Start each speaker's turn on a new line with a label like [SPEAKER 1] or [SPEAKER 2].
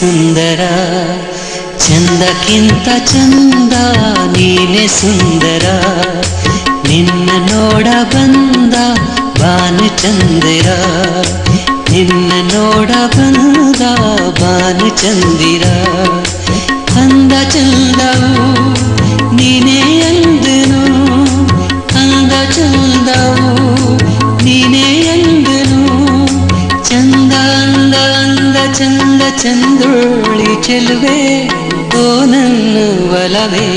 [SPEAKER 1] ಸುಂದರ ಚಂದಕ್ಕಿಂತ ಚಂದ ನೀನೆ ಸುಂದರ ನಿನ್ನ ನೋಡ ಬಂದ ಭಾನುಚಂದಿರ ನಿನ್ನ ನೋಡ ಬಂದ ಭಾನುಚಂದಿರ ಅಂದ ಚಂದವು ನೀನೇ ಅಂದನು ಅಂದ ಚಂದವು ನೀನೇ ಅಂದನು ಚಂದ ಅಂದ ಅಂದ ಚಂದ ಚಂದೋಳಿ ಚೆಲುವೆ ಓ ನನ್ನ ಒಲವೇ